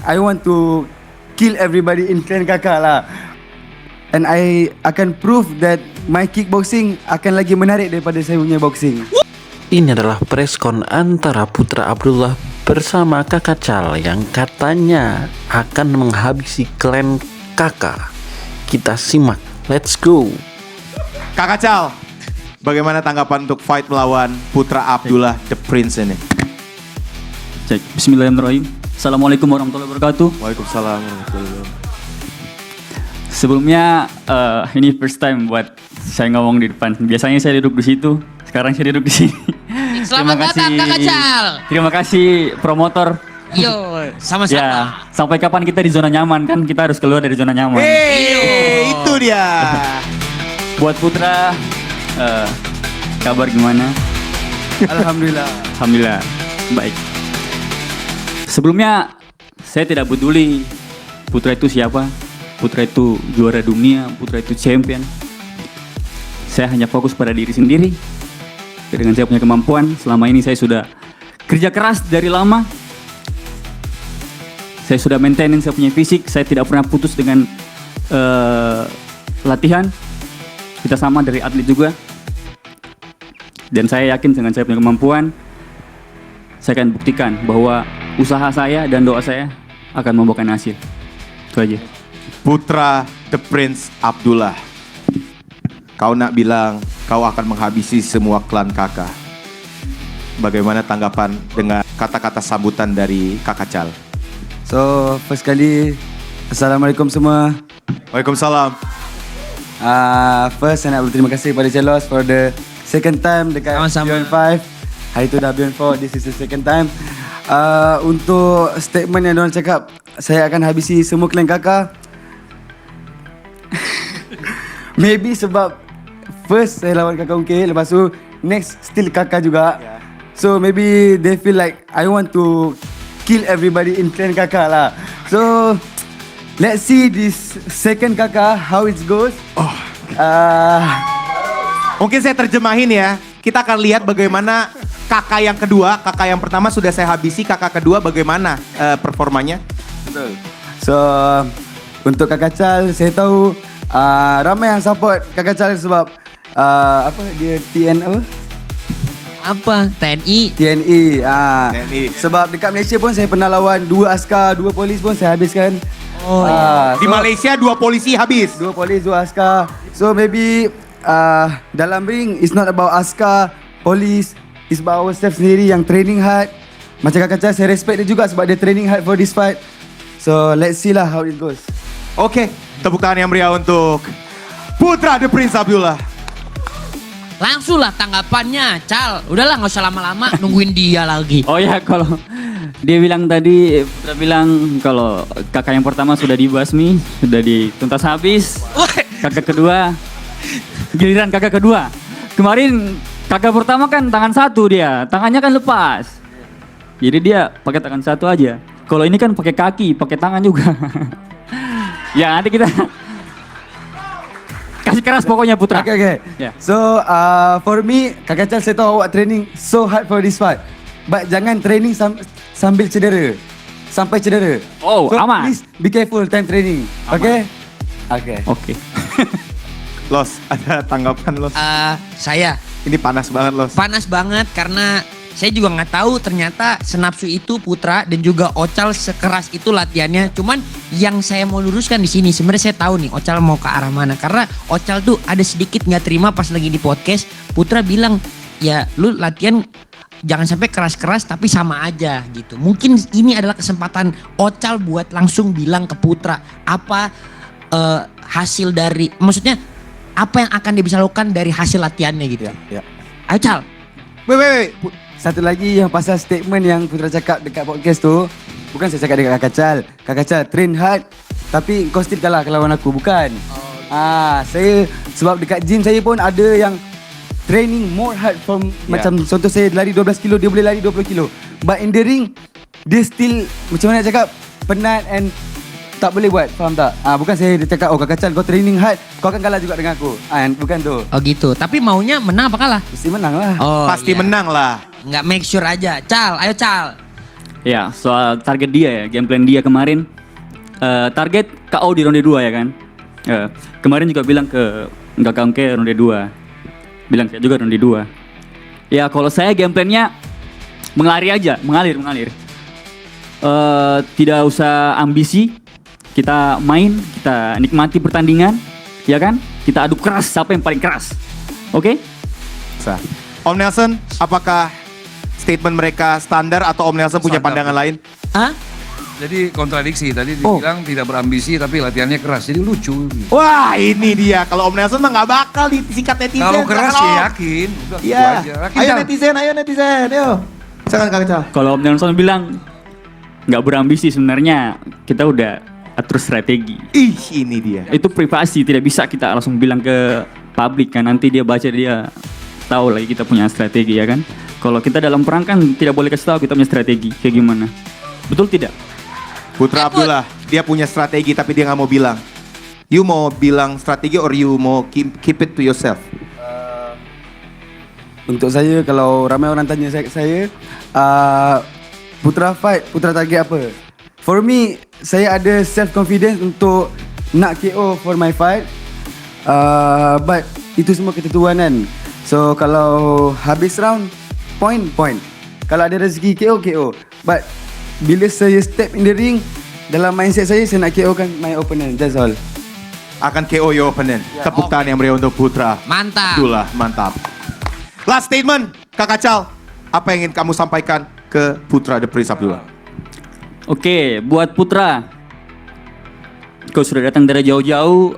I want to kill everybody in clan kakak lah. And I akan prove that my kickboxing akan lagi menarik daripada saya punya boxing. Ini adalah preskon antara Putra Abdullah bersama Kakak Cal yang katanya akan menghabisi klan kakak. Kita simak, let's go. Kakak Cal, bagaimana tanggapan untuk fight melawan Putra Abdullah The Prince ini? Cek. Bismillahirrahmanirrahim. Assalamualaikum warahmatullahi wabarakatuh. Waalaikumsalam warahmatullahi wabarakatuh. Sebelumnya ini first time buat saya ngomong di depan. Biasanya saya duduk di situ, sekarang saya duduk di sini. Selamat datang Kakak Cal. Terima kasih promotor. Yo, sama-sama. Ya, sampai kapan kita di zona nyaman kan? Kita harus keluar dari zona nyaman. Itu dia. Buat Putra, kabar gimana? Alhamdulillah. Alhamdulillah, baik. Sebelumnya saya tidak peduli Putra itu siapa. Putra itu juara dunia, Putra itu champion. Saya hanya fokus pada diri sendiri. Dengan saya punya kemampuan, selama ini saya sudah kerja keras dari lama. Saya sudah maintain saya punya fisik, saya tidak pernah putus dengan latihan. Kita sama dari atlet juga. Dan saya yakin dengan saya punya kemampuan, saya akan buktikan bahwa usaha saya dan doa saya akan membuahkan hasil. Itu aja. Putra The Prince Abdullah. Kau nak bilang kau akan menghabisi semua klan kakak. Bagaimana tanggapan dengan kata-kata sambutan dari Kakak Cal? So, first kali, Assalamualaikum semua. Waalaikumsalam. First, saya nak berterima kasih kepada Celos for the second time dekat Sama-sama. Beyond 5. Hari tu dah Beyond 4, this is the second time. Untuk statement yang diorang cakap, saya akan habisi semua klan kakak. Maybe sebab first saya lawan kakak Ungkit, lepas tu next still kakak juga. So maybe they feel like I want to kill everybody in clan kakak lah. So let's see this second kakak how it goes. Mungkin saya terjemahin ya. Kita akan lihat bagaimana kakak yang kedua, kakak yang pertama sudah saya habisi, kakak kedua bagaimana performanya. Betul. So untuk kakak Cal, saya tahu ramai yang support kakak Cal sebab apa dia TN apa? Apa? TNI. TNI. TNI. Sebab dekat Malaysia pun saya pernah lawan 2 askar, 2 polis pun saya habiskan. Oh, Di Malaysia 2 polisi habis. 2 polis, 2 askar. So maybe dalam ring it's not about askar, polis, it's about ourselves sendiri yang training hard. Macam kakak Cal, saya respect dia juga sebab dia training hard for this fight. So let's see lah how it goes. Oke, tepuk tangan yang meriah untuk Putra The Prince Abdullah. Langsung lah tanggapannya, Cal. Udahlah nggak usah lama-lama nungguin dia lagi. Oh ya, kalau dia bilang tadi, Putra bilang kalau kakak yang pertama sudah dibasmi, sudah dituntas habis. Kakak kedua, giliran kakak kedua. Kemarin kakak pertama kan tangan satu dia, tangannya kan lepas. Jadi dia pakai tangan satu aja. Kalau ini kan pakai kaki, pakai tangan juga. Ya nanti kita kasih keras pokoknya Putra. Okay. Yeah. So for me, kakak Cal, saya tahu awak training so hard for this fight. But jangan training sambil cedera. Sampai cedera. Oh, so, aman. please be careful time training. Okay? Okay. Oke. Los, ada tanggapan Los? Saya Ini panas banget Los. panas banget karena saya juga nggak tahu ternyata senapsu itu Putra dan juga Ocal sekeras itu latihannya. Cuman yang saya mau luruskan di sini sebenarnya saya tahu nih Ocal mau ke arah mana, karena Ocal tuh ada sedikit nggak terima pas lagi di podcast. Putra bilang ya lu latihan jangan sampai keras-keras tapi sama aja gitu. Mungkin ini adalah kesempatan Ocal buat langsung bilang ke Putra apa hasil dari, maksudnya apa yang akan dia bisa lakukan dari hasil latihannya gitu. Ya. Ayo Cal. Wait. Satu lagi yang pasal statement yang Putra cakap dekat podcast tu, bukan saya cakap dekat kakak Cal. Kakak Cal train hard tapi kau still kalah lawan aku, bukan. Saya sebab dekat gym saya pun ada yang training more hard from macam contoh saya lari 12 kilo, dia boleh lari 20 kilo. But in the ring dia still macam mana nak cakap, penat and tak boleh buat, faham tak? Bukan saya dia cakap, oh kakak Cal kau training hard, kau akan kalah juga dengan aku. Bukan tu. Oh gitu. Tapi maunya menang apa kalah? Mesti menang lah. Oh, Pasti iya. menang lah. Nggak make sure aja. Cal, ayo Cal. Ya, soal target dia ya, game plan dia kemarin. Target KO di ronde 2 ya kan. Kemarin juga bilang ke Gakangke ronde 2. Bilang saya juga ronde 2. Ya kalau saya game plan-nya mengalir aja, mengalir. Tidak usah ambisi. Kita main, kita nikmati pertandingan, ya kan? Kita adu keras, siapa yang paling keras. Oke? Sah. Om Nelson, apakah statement mereka standar atau Om Nelson punya Standar. pandangan lain? Hah? Jadi kontradiksi tadi dibilang tidak berambisi tapi latihannya keras. Jadi lucu. Wah, ini dia. Kalau Om Nelson mah nggak bakal disikat netizen. Kalau keras Silakan, ya Om. yakin. Udah gitu Iya. aja. Yakin Ayo dah. netizen, yo. Silakan Kak Kacal. Kalau Om Nelson bilang nggak berambisi sebenarnya kita udah atur strategi. Ih, ini dia. Itu privasi, tidak bisa kita langsung bilang ke publik kan. Nanti dia baca, dia tahu lagi kita punya strategi ya kan. Kalau kita dalam perang kan tidak boleh kasih tahu kita punya strategi kayak gimana. Betul tidak? Putra Abdullah, dia punya strategi tapi dia nggak mau bilang. You mau bilang strategi or you mau keep it to yourself? Untuk saya, kalau ramai orang tanya saya Putra fight, Putra target apa? For me, saya ada self confidence untuk nak KO for my fight. But itu semua ketentuan kan. So kalau habis round, point. Kalau ada rezeki KO. But bila saya step in the ring, dalam mindset saya nak KO kan my opponent. That's all. Akan KO your opponent. Tepuk tangan yang meriah untuk Putra Mantap. Abdullah, mantap. Last statement, Kak Kacal. Apa yang ingin kamu sampaikan ke Putra The Prince Abdullah? Oke, buat Putra, kau sudah datang dari jauh-jauh,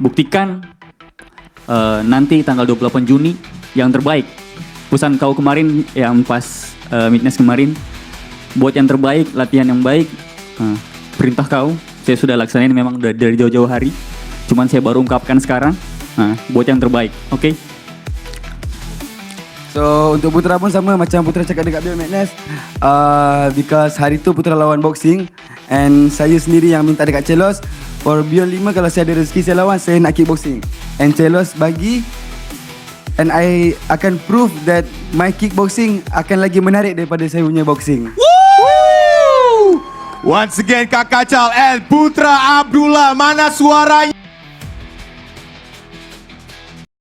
buktikan nanti tanggal 28 Juni yang terbaik. Pesan kau kemarin yang pas Midnight kemarin, buat yang terbaik, latihan yang baik. Perintah kau, saya sudah laksanain memang dari jauh-jauh hari. Cuman saya baru ungkapkan sekarang, buat yang terbaik, oke? So untuk Putra pun sama macam Putra cakap dekat Beyond Madness, because hari tu Putra lawan boxing and saya sendiri yang minta dekat Celos for Beyond 5 kalau saya ada rezeki saya lawan, saya nak kickboxing and Celos bagi and I akan prove that my kickboxing akan lagi menarik daripada saya punya boxing. Once again Kak Kacal and Putra Abdullah, mana suaranya?